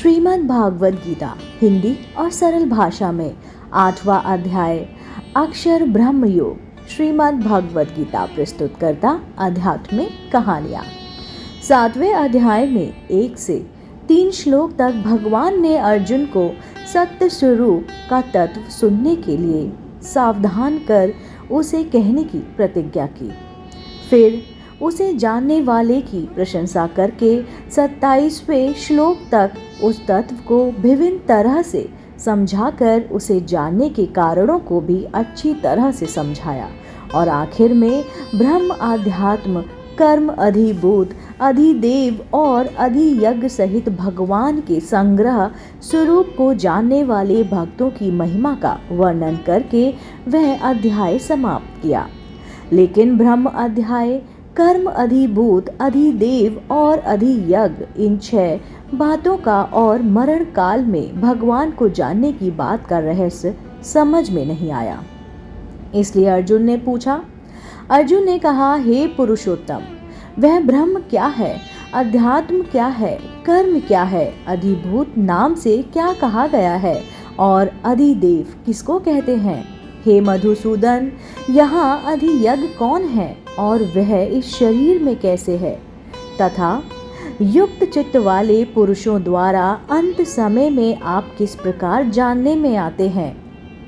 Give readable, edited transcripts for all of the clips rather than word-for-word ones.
श्रीमद् भागवत गीता हिंदी और सरल भाषा में 8वां अध्याय अक्षर ब्रह्म योग श्रीमद् भागवत गीता प्रस्तुत करता आध्यात्मिक कहानियां। 7वें अध्याय में 1 से 3 श्लोक तक भगवान ने अर्जुन को सत्य स्वरूप का तत्व सुनने के लिए सावधान कर उसे कहने की प्रतिज्ञा की। फिर उसे जानने वाले की प्रशंसा करके 27वें श्लोक तक उस तत्व को विभिन्न तरह से समझाकर उसे जानने के कारणों को भी अच्छी तरह से समझाया और आखिर में ब्रह्म आध्यात्म कर्म अधिभूत अधिदेव और अधियज्ञ सहित भगवान के संग्रह स्वरूप को जानने वाले भक्तों की महिमा का वर्णन करके वह अध्याय समाप्त किया। लेकिन ब्रह्म अध्याय कर्म अधिभूत अधिदेव और अधियज्ञ इन 6 बातों का और मरण काल में भगवान को जानने की बात का रहस्य समझ में नहीं आया। इसलिए अर्जुन ने कहा, हे पुरुषोत्तम, वह ब्रह्म क्या है, अध्यात्म क्या है, कर्म क्या है, अधिभूत नाम से क्या कहा गया है और अधिदेव किसको कहते हैं। हे मधुसूदन, यहाँ अधियज्ञ कौन है और वह इस शरीर में कैसे है, तथा युक्त चित्त वाले पुरुषों द्वारा अंत समय में आप किस प्रकार जानने में आते हैं।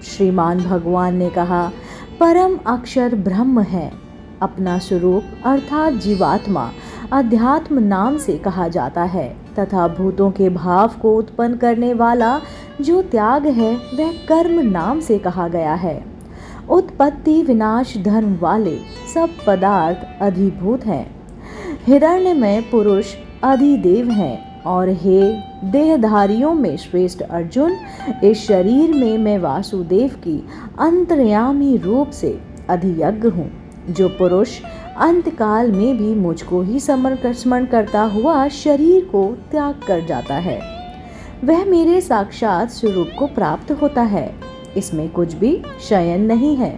श्रीमान भगवान ने कहा, परम अक्षर ब्रह्म है, अपना स्वरूप अर्थात जीवात्मा अध्यात्म नाम से कहा जाता है तथा भूतों के भाव को उत्पन्न करने वाला जो त्याग है वह कर्म नाम से कहा गया है। उत्पत्ति विनाश धर्म वाले सब पदार्थ अधिभूत हैं। हिरण्यमय पुरुष अधिदेव हैं और हे देहधारियों में श्रेष्ठ अर्जुन, इस शरीर में मैं वासुदेव की अंतर्यामी रूप से अधियज्ञ हूँ। जो पुरुष अंतकाल में भी मुझको ही स्मरण करता हुआ शरीर को त्याग कर जाता है वह मेरे साक्षात स्वरूप को प्राप्त होता है, इसमें कुछ भी शयन नहीं है।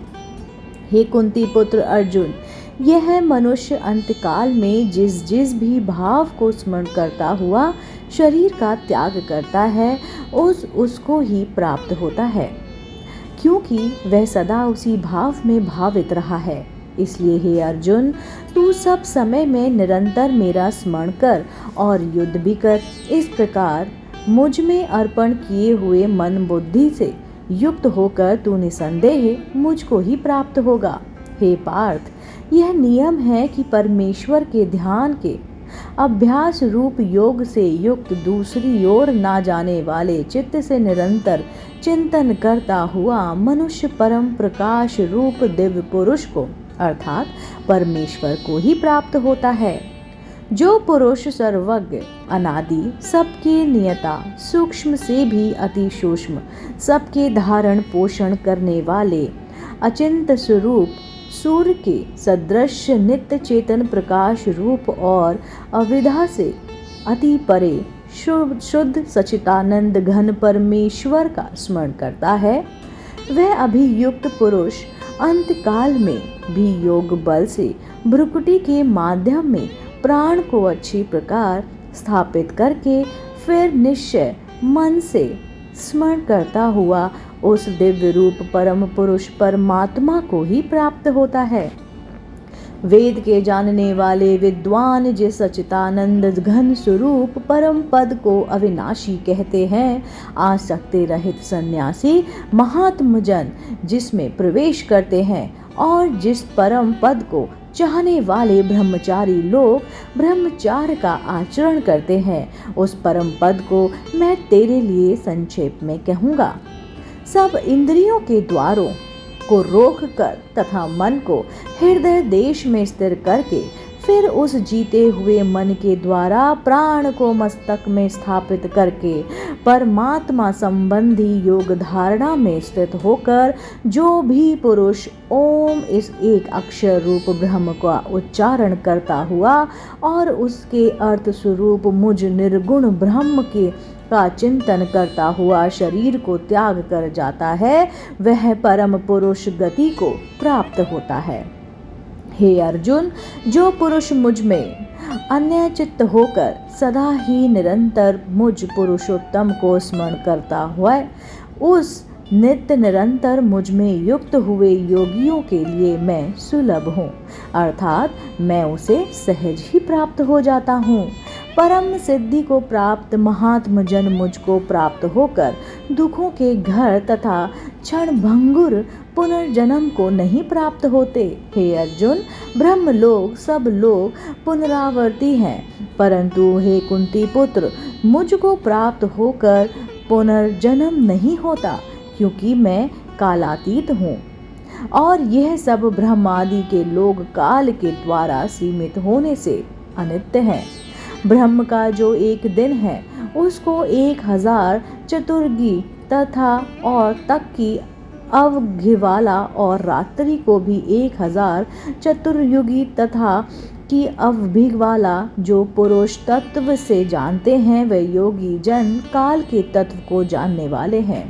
हे कुंती पुत्र अर्जुन, यह मनुष्य अंतकाल में जिस भी भाव को स्मरण करता हुआ शरीर का त्याग करता है उसको ही प्राप्त होता है, क्योंकि वह सदा उसी भाव में भावित रहा है। इसलिए हे अर्जुन, तू सब समय में निरंतर मेरा स्मरण कर और युद्ध भी कर। इस प्रकार मुझ में अर्पण किए हुए मन बुद्धि से युक्त होकर तू निसंदेह मुझको ही प्राप्त होगा। हे पार्थ, यह नियम है कि परमेश्वर के ध्यान के अभ्यास रूप योग से युक्त दूसरी ओर ना जाने वाले चित्त से निरंतर चिंतन करता हुआ मनुष्य परम प्रकाश रूप दिव्य पुरुष को अर्थात परमेश्वर को ही प्राप्त होता है। जो पुरुष सर्वज्ञ अनादि सबके नियता सूक्ष्म से भी अति सूक्ष्म सबके धारण पोषण करने वाले अचिंत स्वरूप सूर्य के सदृश नित्य चेतन प्रकाश रूप और अविधा से अति परे शुद्ध सचितानंद घन परमेश्वर का स्मरण करता है, वह अभियुक्त पुरुष अंतकाल में भी योग बल से भ्रुकुटी के माध्यम में प्राण को अच्छी प्रकार स्थापित करके फिर निश्चय मन से स्मरण करता हुआ उस दिव्य रूप परम पुरुष परमात्मा को ही प्राप्त होता है। वेद के जानने वाले विद्वान जिस सच्चिदानंद घन स्वरूप परम पद को अविनाशी कहते हैं, आसक्ति रहित सन्यासी महात्म जन जिसमें प्रवेश करते हैं और जिस परम पद को चाहने वाले ब्रह्मचारी लोग ब्रह्मचार्य का आचरण करते हैं, उस परम पद को मैं तेरे लिए संक्षेप में कहूँगा। सब इंद्रियों के द्वारों को रोक कर तथा मन को हृदय देश में स्थिर करके फिर उस जीते हुए मन के द्वारा प्राण को मस्तक में स्थापित करके परमात्मा संबंधी योग धारणा में स्थित होकर जो भी पुरुष ओम इस एक अक्षर रूप ब्रह्म का उच्चारण करता हुआ और उसके अर्थ स्वरूप मुझ निर्गुण ब्रह्म के का चिंतन करता हुआ शरीर को त्याग कर जाता है, वह परम पुरुष गति को प्राप्त होता है। हे अर्जुन, जो पुरुष मुझ में अन्य चित्त होकर सदा ही निरंतर मुझ पुरुषोत्तम को स्मरण करता हुआ उस नित्य निरंतर मुझ में युक्त हुए योगियों के लिए मैं सुलभ हूँ, अर्थात मैं उसे सहज ही प्राप्त हो जाता हूँ। परम सिद्धि को प्राप्त महात्म जन मुझको प्राप्त होकर दुखों के घर तथा क्षण भंगुर पुनर्जन्म को नहीं प्राप्त होते। हे अर्जुन, ब्रह्म लोग सब लोग पुनरावर्ती हैं, परंतु हे कुंती पुत्र, मुझको प्राप्त होकर पुनर्जन्म नहीं होता, क्योंकि मैं कालातीत हूँ और यह सब ब्रह्म आदि के लोग काल के द्वारा सीमित होने से अनित्य हैं। ब्रह्म का जो एक दिन है उसको 1000 चतुर्गी तथा और तक की अवधि वाला और रात्रि को भी 1000 चतुर्युगी तथा की अवधि वाला जो पुरुष तत्व से जानते हैं वे योगी जन काल के तत्व को जानने वाले हैं।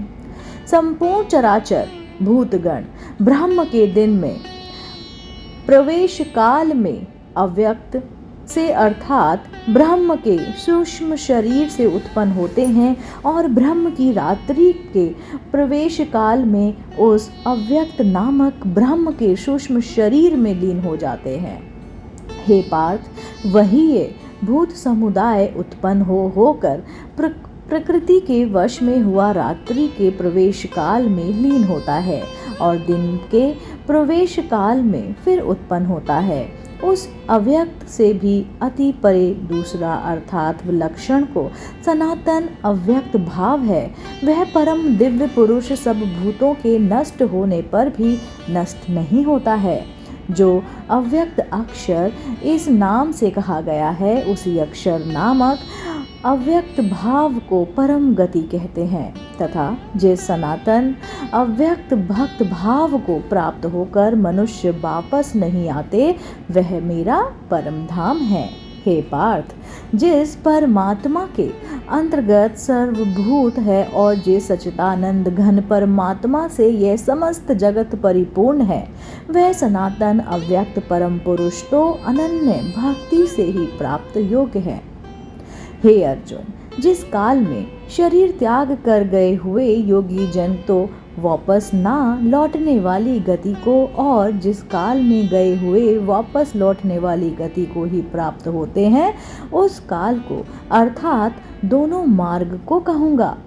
संपूर्ण चराचर भूतगण ब्रह्म के दिन में प्रवेश काल में अव्यक्त से अर्थात ब्रह्म के सूक्ष्म शरीर से उत्पन्न होते हैं और ब्रह्म की रात्रि के प्रवेश काल में उस अव्यक्त नामक ब्रह्म के सूक्ष्म शरीर में लीन हो जाते हैं। हे पार्थ, वही ये भूत समुदाय उत्पन्न होकर प्रकृति के वश में हुआ रात्रि के प्रवेश काल में लीन होता है और दिन के प्रवेश काल में फिर उत्पन्न होता है। उस अव्यक्त से भी अति परे दूसरा अर्थात लक्षण को सनातन अव्यक्त भाव है। वह परम दिव्य पुरुष सब भूतों के नष्ट होने पर भी नष्ट नहीं होता है। जो अव्यक्त अक्षर इस नाम से कहा गया है, उसी अक्षर नामक अव्यक्त भाव को परम गति कहते हैं तथा जिस सनातन अव्यक्त भक्त भाव को प्राप्त होकर मनुष्य वापस नहीं आते, वह मेरा परम धाम है। हे पार्थ, जिस परमात्मा के अंतर्गत सर्वभूत है और जिस सच्चिदानंद घन परमात्मा से यह समस्त जगत परिपूर्ण है, वह सनातन अव्यक्त परम पुरुष तो अनन्य भक्ति से ही प्राप्त योग्य है। हे अर्जुन, जिस काल में शरीर त्याग कर गए हुए योगी जन तो वापस ना लौटने वाली गति को और जिस काल में गए हुए वापस लौटने वाली गति को ही प्राप्त होते हैं, उस काल को अर्थात दोनों मार्ग को कहूँगा।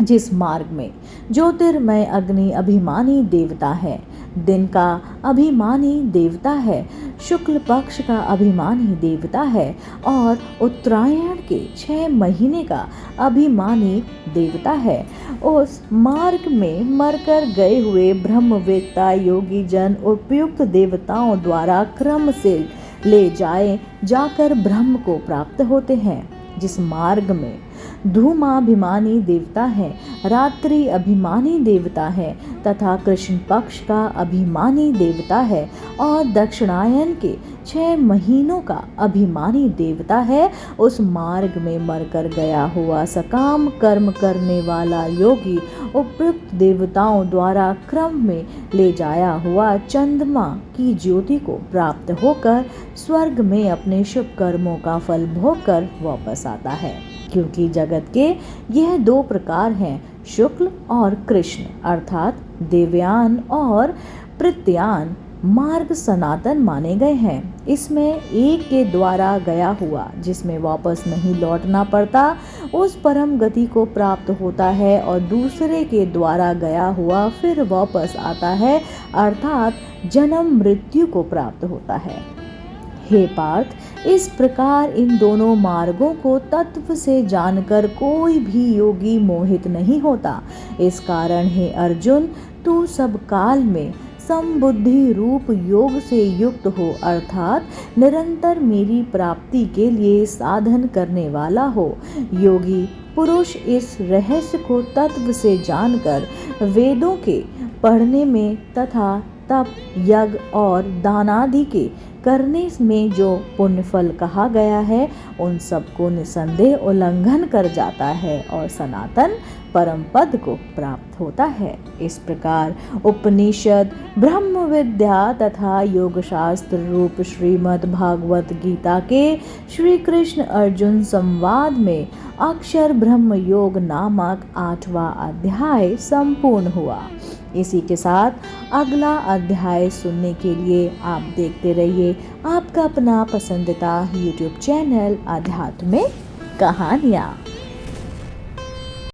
जिस मार्ग में ज्योतिर्मय अग्नि अभिमानी देवता है, दिन का अभिमानी देवता है, शुक्ल पक्ष का अभिमानी देवता है और उत्तरायण के 6 महीने का अभिमानी देवता है, उस मार्ग में मरकर गए हुए ब्रह्मवेत्ता योगी जन उपयुक्त देवताओं द्वारा क्रम से ले जाकर ब्रह्म को प्राप्त होते हैं। जिस मार्ग में धूमाभिमानी देवता है, रात्रि अभिमानी देवता है तथा कृष्ण पक्ष का अभिमानी देवता है और दक्षिणायन के 6 महीनों का अभिमानी देवता है, उस मार्ग में मरकर गया हुआ सकाम कर्म करने वाला योगी उपयुक्त देवताओं द्वारा क्रम में ले जाया हुआ चंद्रमा की ज्योति को प्राप्त होकर स्वर्ग में अपने शुभ कर्मों का फल भोग कर वापस आता है। क्योंकि जगत के यह 2 प्रकार हैं, शुक्ल और कृष्ण अर्थात देवयान और प्रत्यान मार्ग सनातन माने गए हैं। इसमें एक के द्वारा गया हुआ जिसमें वापस नहीं लौटना पड़ता उस परम गति को प्राप्त होता है और दूसरे के द्वारा गया हुआ फिर वापस आता है अर्थात जन्म मृत्यु को प्राप्त होता है। हे पार्थ, इस प्रकार इन दोनों मार्गों को तत्व से जानकर कोई भी योगी मोहित नहीं होता। इस कारण हे अर्जुन, तू सब काल में समबुद्धि रूप योग से युक्त हो अर्थात निरंतर मेरी प्राप्ति के लिए साधन करने वाला हो। योगी पुरुष इस रहस्य को तत्व से जानकर वेदों के पढ़ने में तथा तप यज्ञ और दानादि के करने में जो पुण्य फल कहा गया है उन सबको निसंदेह उल्लंघन कर जाता है और सनातन परम पद को प्राप्त होता है। इस प्रकार उपनिषद, ब्रह्म विद्या तथा योग शास्त्र रूप श्रीमद् भागवत गीता के श्री कृष्ण अर्जुन संवाद में अक्षर ब्रह्म योग नामक 8वां अध्याय संपूर्ण हुआ। इसी के साथ अगला अध्याय सुनने के लिए आप देखते रहिए आपका अपना पसंदीदा YouTube चैनल आध्यात्मिक कहानियाँ।